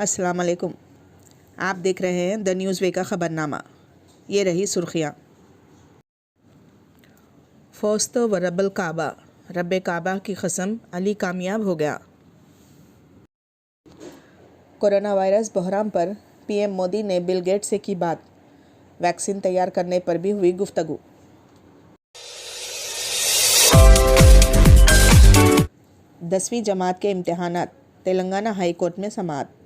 السلام علیکم۔ آپ دیکھ رہے ہیں دا نیوز وے کا خبرنامہ۔ یہ رہی سرخیاں۔ فوزت و رب الکعبہ، رب کعبہ کی قسم علی کامیاب ہو گیا۔ کورونا وائرس بحران پر پی ایم مودی نے بل گیٹس سے کی بات، ویکسین تیار کرنے پر بھی ہوئی گفتگو۔ 10ویں جماعت کے امتحانات، تلنگانہ ہائی کورٹ میں سماعت۔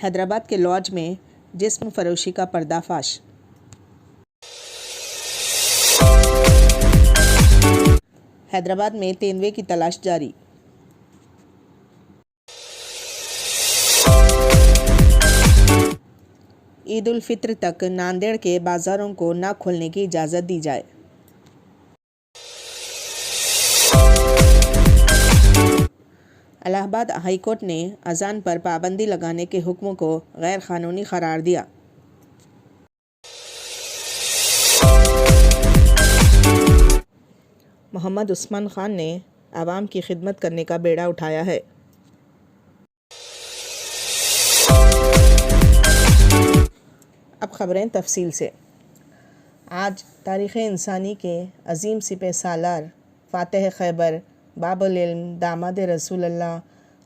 حیدرآباد کے لاج میں جسم فروشی کا پردہ فاش۔ حیدرآباد میں تیندوے کی تلاش جاری۔ عید الفطر تک ناندیڑ کے بازاروں کو نہ کھولنے کی اجازت دی جائے۔ الہ آباد ہائی کورٹ نے اذان پر پابندی لگانے کے حکم کو غیر قانونی قرار دیا۔ محمد عثمان خان نے عوام کی خدمت کرنے کا بیڑا اٹھایا ہے۔ اب خبریں تفصیل سے۔ آج تاریخ انسانی کے عظیم سپہ سالار، فاتح خیبر، باب العلم، داماد رسول اللہ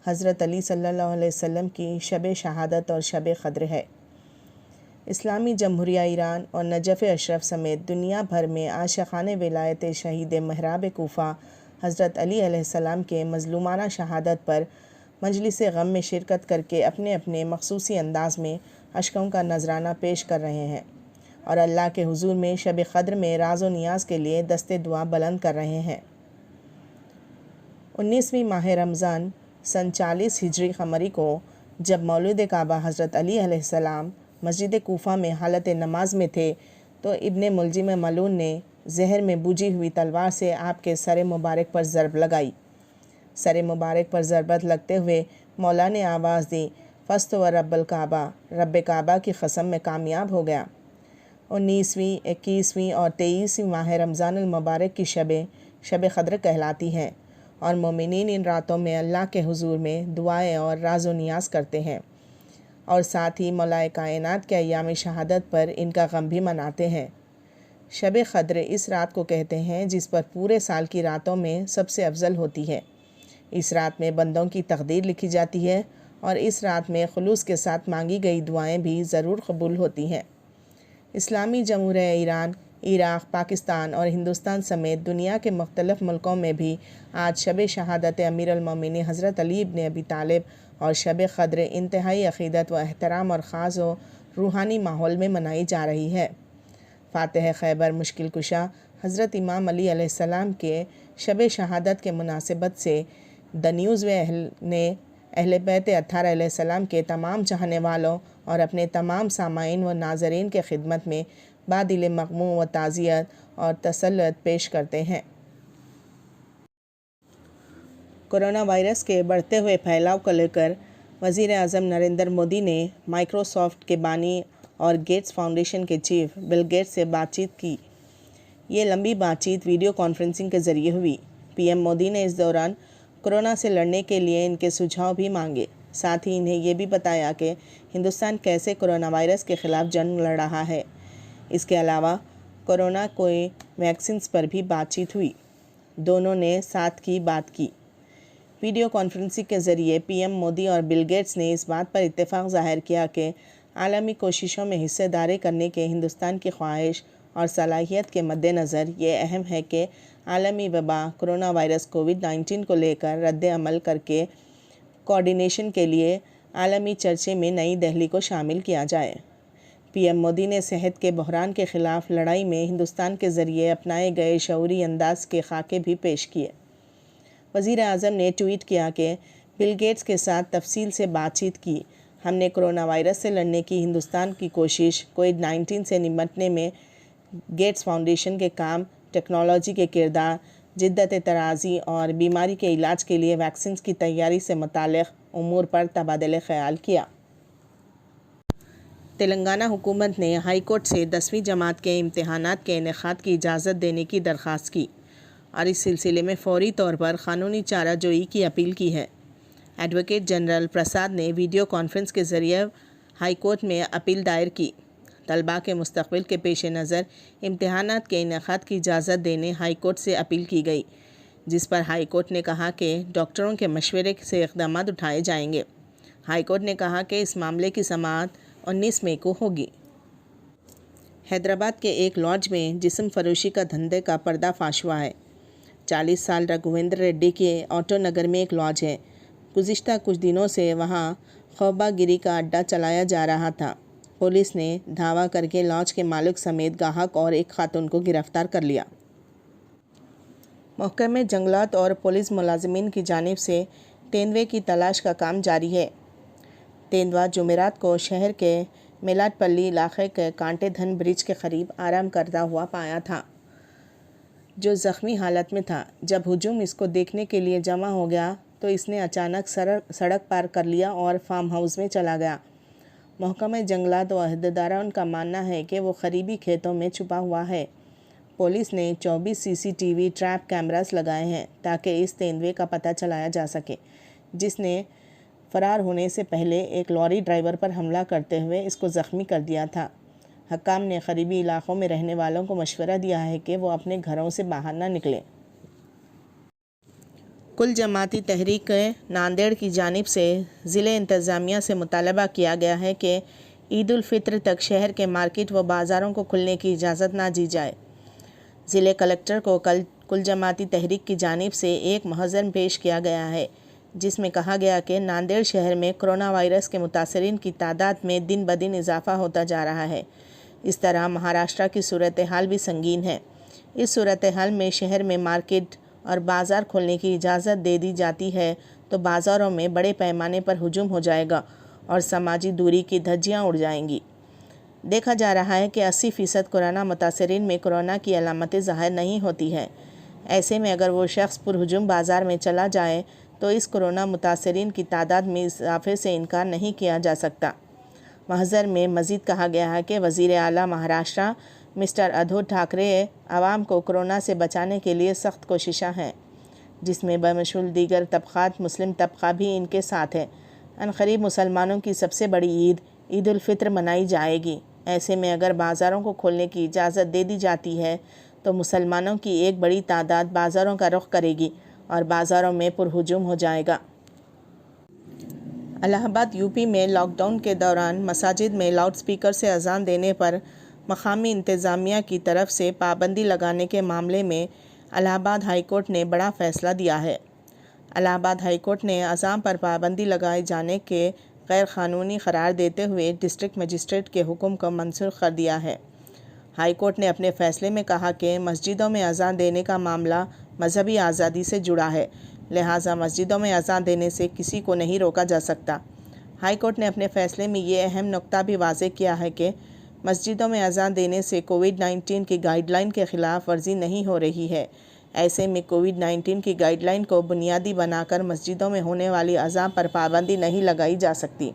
حضرت علی صلی اللہ علیہ وسلم کی شب شہادت اور شب قدر ہے۔ اسلامی جمہوریہ ایران اور نجف اشرف سمیت دنیا بھر میں عاشقان ولایت شہید محراب کوفہ حضرت علی علیہ السلام کے مظلومانہ شہادت پر مجلس غم میں شرکت کر کے اپنے اپنے مخصوصی انداز میں اشکوں کا نذرانہ پیش کر رہے ہیں اور اللہ کے حضور میں شب قدر میں راز و نیاز کے لیے دست دعا بلند کر رہے ہیں۔ 19ویں ماہ رمضان سن 40 ہجری قمری کو جب مولود کعبہ حضرت علی علیہ السلام مسجد کوفہ میں حالت نماز میں تھے تو ابن ملجم ملعون نے زہر میں بوجھی ہوئی تلوار سے آپ کے سر مبارک پر ضرب لگائی۔ سر مبارک پر ضربت لگتے ہوئے مولا نے آواز دی، فزت و رب الکعبہ، رب کعبہ کی قسم میں کامیاب ہو گیا۔ 19ویں، 21ویں اور 23ویں ماہ رمضان المبارک کی شب قدر کہلاتی ہیں اور مومنین ان راتوں میں اللہ کے حضور میں دعائیں اور راز و نیاز کرتے ہیں اور ساتھ ہی مولا کائنات کے ایام شہادت پر ان کا غم بھی مناتے ہیں۔ شب قدر اس رات کو کہتے ہیں جس پر پورے سال کی راتوں میں سب سے افضل ہوتی ہے۔ اس رات میں بندوں کی تقدیر لکھی جاتی ہے اور اس رات میں خلوص کے ساتھ مانگی گئی دعائیں بھی ضرور قبول ہوتی ہیں۔ اسلامی جمہوریہ ایران، عراق، پاکستان اور ہندوستان سمیت دنیا کے مختلف ملکوں میں بھی آج شب شہادت امیر المومنین حضرت علی ابن ابی طالب اور شب قدر انتہائی عقیدت و احترام اور خاص و روحانی ماحول میں منائی جا رہی ہے۔ فاتح خیبر مشکل کشا حضرت امام علی علیہ السلام کے شب شہادت کے مناسبت سے دا نیوز وے نے اہل بیت اطہار علیہ السلام کے تمام چاہنے والوں اور اپنے تمام سامعین و ناظرین کے خدمت میں بادل مغموم و تعزیت اور تسلیت پیش کرتے ہیں۔ کورونا وائرس کے بڑھتے ہوئے پھیلاؤ کو لے کر وزیر اعظم نریندر مودی نے مائیکروسافٹ کے بانی اور گیٹس فاؤنڈیشن کے چیف بل گیٹس سے بات چیت کی۔ یہ لمبی بات چیت ویڈیو کانفرنسنگ کے ذریعے ہوئی۔ پی ایم مودی نے اس دوران کورونا سے لڑنے کے لیے ان کے سجھاؤ بھی مانگے، ساتھ ہی انہیں یہ بھی بتایا کہ ہندوستان کیسے کورونا وائرس کے خلاف جنگ لڑ رہا ہے۔ اس کے علاوہ کورونا کوئی ویکسینز پر بھی بات چیت ہوئی۔ دونوں نے ساتھ کی بات کی۔ ویڈیو کانفرنسنگ کے ذریعے پی ایم مودی اور بل گیٹس نے اس بات پر اتفاق ظاہر کیا کہ عالمی کوششوں میں حصہ داری کرنے کے ہندوستان کی خواہش اور صلاحیت کے مد نظر یہ اہم ہے کہ عالمی وبا کورونا وائرس کووڈ-19 کو لے کر رد عمل کر کے کوارڈینیشن کے لیے عالمی چرچے میں نئی دہلی کو شامل کیا جائے۔ پی ایم مودی نے صحت کے بحران کے خلاف لڑائی میں ہندوستان کے ذریعے اپنائے گئے شعوری انداز کے خاکے بھی پیش کیے۔ وزیر اعظم نے ٹویٹ کیا کہ بل گیٹس کے ساتھ تفصیل سے بات چیت کی۔ ہم نے کورونا وائرس سے لڑنے کی ہندوستان کی کوشش، کووڈ-19 سے نمٹنے میں گیٹس فاؤنڈیشن کے کام، ٹیکنالوجی کے کردار، جدت طرازی اور بیماری کے علاج کے لیے ویکسینز کی تیاری سے متعلق امور پر تبادلہ خیال کیا۔ تلنگانہ حکومت نے ہائی کورٹ سے 10ویں جماعت کے امتحانات کے انعقاد کی اجازت دینے کی درخواست کی اور اس سلسلے میں فوری طور پر قانونی چارہ جوئی کی اپیل کی ہے۔ ایڈوکیٹ جنرل پرساد نے ویڈیو کانفرنس کے ذریعے ہائی کورٹ میں اپیل دائر کی۔ طلباء کے مستقبل کے پیش نظر امتحانات کے انعقاد کی اجازت دینے ہائی کورٹ سے اپیل کی گئی، جس پر ہائی کورٹ نے کہا کہ ڈاکٹروں کے مشورے سے اقدامات اٹھائے جائیں گے۔ ہائی کورٹ نے کہا کہ اس معاملے کی سماعت 19 مئی کو ہوگی۔ حیدرآباد کے ایک لاڈج میں جسم فروشی کا دھندے کا پردہ فاش ہوا ہے۔ 40 سال رگھویندر ریڈی کے آٹو نگر میں ایک لاڈج ہے۔ گزشتہ کچھ دنوں سے وہاں خوابہ گیری کا اڈہ چلایا جا رہا تھا۔ پولیس نے دھاوا کر کے لاڈج کے مالک سمیت گاہک اور ایک خاتون کو گرفتار کر لیا۔ محکمہ جنگلات اور پولیس ملازمین کی جانب سے تیندوے کی تلاش کا کام جاری ہے۔ تیندوا جمعرات کو شہر کے میلاٹ پلی علاقے کے کانٹے دھن برج کے قریب آرام کرتا ہوا پایا تھا، جو زخمی حالت میں تھا۔ جب ہجوم اس کو دیکھنے کے لیے جمع ہو گیا تو اس نے اچانک سڑک پار کر لیا اور فارم ہاؤس میں چلا گیا۔ محکمہ جنگلات و عہدیداران کا ماننا ہے کہ وہ قریبی کھیتوں میں چھپا ہوا ہے۔ پولیس نے 24 CCTV ٹریپ کیمراز لگائے ہیں تاکہ اس تیندوے کا پتہ چلایا جا سکے، جس نے فرار ہونے سے پہلے ایک لوری ڈرائیور پر حملہ کرتے ہوئے اس کو زخمی کر دیا تھا۔ حکام نے قریبی علاقوں میں رہنے والوں کو مشورہ دیا ہے کہ وہ اپنے گھروں سے باہر نہ نکلیں۔ کل جماعتی تحریک ناندیڑ کی جانب سے ضلع انتظامیہ سے مطالبہ کیا گیا ہے کہ عید الفطر تک شہر کے مارکیٹ و بازاروں کو کھلنے کی اجازت نہ دی جائے۔ ضلع کلکٹر کو کل جماعتی تحریک کی جانب سے ایک محضر پیش کیا گیا ہے، جس میں کہا گیا کہ ناندیڑ شہر میں کرونا وائرس کے متاثرین کی تعداد میں دن بدن اضافہ ہوتا جا رہا ہے۔ اس طرح مہاراشٹر کی صورتحال بھی سنگین ہے۔ اس صورتحال میں شہر میں مارکیٹ اور بازار کھولنے کی اجازت دے دی جاتی ہے تو بازاروں میں بڑے پیمانے پر ہجوم ہو جائے گا اور سماجی دوری کی دھجیاں اڑ جائیں گی۔ دیکھا جا رہا ہے کہ 80% کورونا متاثرین میں کورونا کی علامتیں ظاہر نہیں ہوتی ہیں۔ ایسے میں اگر وہ شخص پرہجوم بازار میں چلا جائے تو اس کورونا متاثرین کی تعداد میں اضافے سے انکار نہیں کیا جا سکتا۔ محضر میں مزید کہا گیا ہے کہ وزیر اعلیٰ مہاراشٹر مسٹر ادھو ٹھاکرے عوام کو کورونا سے بچانے کے لیے سخت کوششاں ہیں، جس میں بمشمول دیگر طبقات مسلم طبقہ بھی ان کے ساتھ ہے۔ عنقریب مسلمانوں کی سب سے بڑی عید الفطر منائی جائے گی۔ ایسے میں اگر بازاروں کو کھولنے کی اجازت دے دی جاتی ہے تو مسلمانوں کی ایک بڑی تعداد بازاروں کا رخ کرے گی اور بازاروں میں پرہجوم ہو جائے گا۔ الہ آباد یوپی میں لاک ڈاؤن کے دوران مساجد میں لاؤڈ سپیکر سے اذان دینے پر مقامی انتظامیہ کی طرف سے پابندی لگانے کے معاملے میں الہ آباد ہائی کورٹ نے بڑا فیصلہ دیا ہے۔ الہ آباد ہائی کورٹ نے اذان پر پابندی لگائے جانے کے غیر قانونی قرار دیتے ہوئے ڈسٹرکٹ مجسٹریٹ کے حکم کو منسوخ کر دیا ہے۔ ہائی کورٹ نے اپنے فیصلے میں کہا کہ مسجدوں میں اذان دینے کا معاملہ مذہبی آزادی سے جڑا ہے، لہٰذا مسجدوں میں اذان دینے سے کسی کو نہیں روکا جا سکتا۔ ہائی کورٹ نے اپنے فیصلے میں یہ اہم نکتہ بھی واضح کیا ہے کہ مسجدوں میں اذان دینے سے کووڈ-19 کی گائیڈ لائن کے خلاف ورزی نہیں ہو رہی ہے۔ ایسے میں کووڈ-19 کی گائیڈ لائن کو بنیادی بنا کر مسجدوں میں ہونے والی اذان پر پابندی نہیں لگائی جا سکتی۔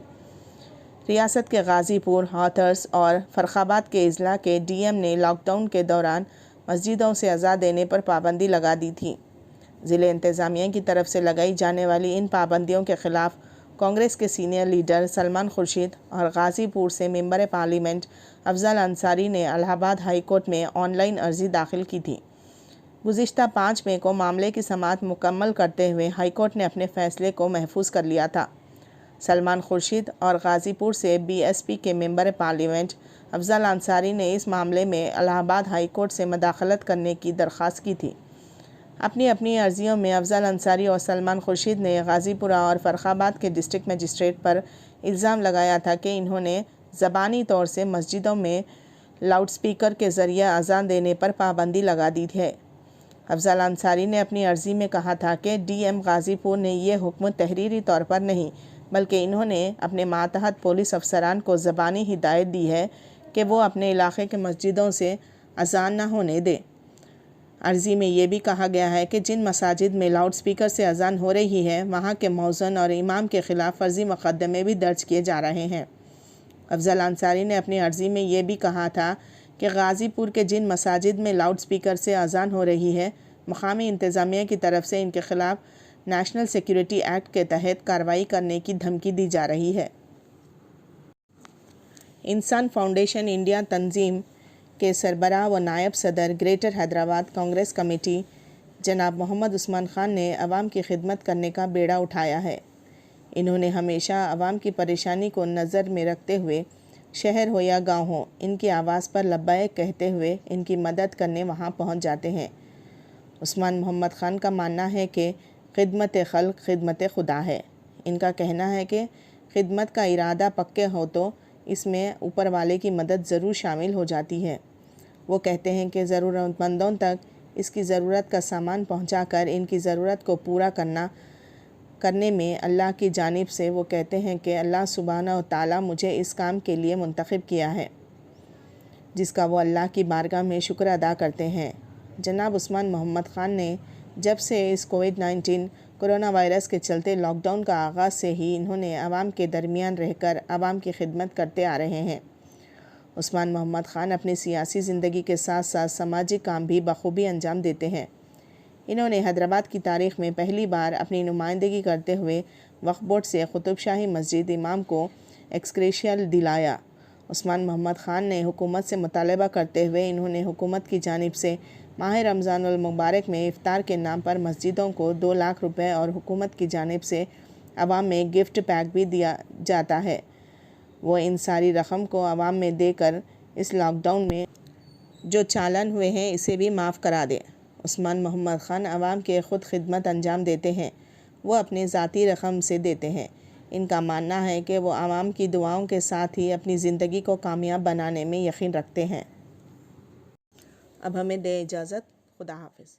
ریاست کے غازی پور، ہاتھرس اور فرخ آباد کے اضلاع کے ڈی ایم نے لاک ڈاؤن کے دوران مسجدوں سے اذان دینے پر پابندی لگا دی تھی۔ ضلع انتظامیہ کی طرف سے لگائی جانے والی ان پابندیوں کے خلاف کانگریس کے سینئر لیڈر سلمان خورشید اور غازی پور سے ممبر پارلیمنٹ افضل انصاری نے الہ آباد ہائی کورٹ میں آن لائن عرضی داخل کی تھی۔ گزشتہ 5 مئی کو معاملے کی سماعت مکمل کرتے ہوئے ہائی کورٹ نے اپنے فیصلے کو محفوظ کر لیا تھا۔ سلمان خورشید اور غازی پور سے BSP کے ممبر پارلیمنٹ افضل انصاری نے اس معاملے میں الہ آباد ہائی کورٹ سے مداخلت کرنے کی درخواست کی تھی۔ اپنی عرضیوں میں افضل انصاری اور سلمان خورشید نے غازی پورہ اور فرخ آباد کے ڈسٹرکٹ مجسٹریٹ پر الزام لگایا تھا کہ انہوں نے زبانی طور سے مسجدوں میں لاؤڈ سپیکر کے ذریعے اذان دینے پر پابندی لگا دی ہے۔ افضل انصاری نے اپنی عرضی میں کہا تھا کہ ڈی ایم غازی پور نے یہ حکم تحریری طور پر نہیں بلکہ انہوں نے اپنے ماتحت پولیس افسران کو زبانی ہدایت دی ہے کہ وہ اپنے علاقے کے مسجدوں سے اذان نہ ہونے دیں۔ عرضی میں یہ بھی کہا گیا ہے کہ جن مساجد میں لاؤڈ سپیکر سے اذان ہو رہی ہے وہاں کے مؤذن اور امام کے خلاف فرضی مقدمے بھی درج کیے جا رہے ہیں۔ افضل انصاری نے اپنی عرضی میں یہ بھی کہا تھا کہ غازی پور کے جن مساجد میں لاؤڈ سپیکر سے اذان ہو رہی ہے مقامی انتظامیہ کی طرف سے ان کے خلاف نیشنل سیکیورٹی ایکٹ کے تحت کارروائی کرنے کی دھمکی دی جا رہی ہے۔ انسان فاؤنڈیشن انڈیا تنظیم کے سربراہ و نائب صدر گریٹر حیدرآباد کانگریس کمیٹی جناب محمد عثمان خان نے عوام کی خدمت کرنے کا بیڑا اٹھایا ہے۔ انہوں نے ہمیشہ عوام کی پریشانی کو نظر میں رکھتے ہوئے شہر ہو یا گاؤں ہو، ان کی آواز پر لبیک کہتے ہوئے ان کی مدد کرنے وہاں پہنچ جاتے ہیں۔ عثمان محمد خان کا ماننا ہے کہ خدمت خلق خدمت خدا ہے۔ ان کا کہنا ہے کہ خدمت کا ارادہ پکے ہو تو اس میں اوپر والے کی مدد ضرور شامل ہو جاتی ہے۔ وہ کہتے ہیں کہ ضرورت مندوں تک اس کی ضرورت کا سامان پہنچا کر ان کی ضرورت کو پورا کرنے میں اللہ کی جانب سے وہ کہتے ہیں کہ اللہ سبحانہ و تعالیٰ مجھے اس کام کے لیے منتخب کیا ہے، جس کا وہ اللہ کی بارگاہ میں شکر ادا کرتے ہیں۔ جناب عثمان محمد خان نے جب سے اس کووڈ-19 کرونا وائرس کے چلتے لاک ڈاؤن کا آغاز سے ہی انہوں نے عوام کے درمیان رہ کر عوام کی خدمت کرتے آ رہے ہیں۔ عثمان محمد خان اپنی سیاسی زندگی کے ساتھ ساتھ سماجی کام بھی بخوبی انجام دیتے ہیں۔ انہوں نے حیدرآباد کی تاریخ میں پہلی بار اپنی نمائندگی کرتے ہوئے وقف بورڈ سے قطب شاہی مسجد امام کو ایکسگریشیا دلایا۔ عثمان محمد خان نے حکومت سے مطالبہ کرتے ہوئے انہوں نے حکومت کی جانب سے ماہ رمضان المبارک میں افطار کے نام پر مسجدوں کو 2 لاکھ روپے اور حکومت کی جانب سے عوام میں گفٹ پیک بھی دیا جاتا ہے، وہ ان ساری رقم کو عوام میں دے کر اس لاک ڈاؤن میں جو چالان ہوئے ہیں اسے بھی معاف کرا دیں۔ عثمان محمد خان عوام کے خود خدمت انجام دیتے ہیں، وہ اپنی ذاتی رقم سے دیتے ہیں۔ ان کا ماننا ہے کہ وہ عوام کی دعاؤں کے ساتھ ہی اپنی زندگی کو کامیاب بنانے میں یقین رکھتے ہیں۔ اب ہمیں دے اجازت، خدا حافظ۔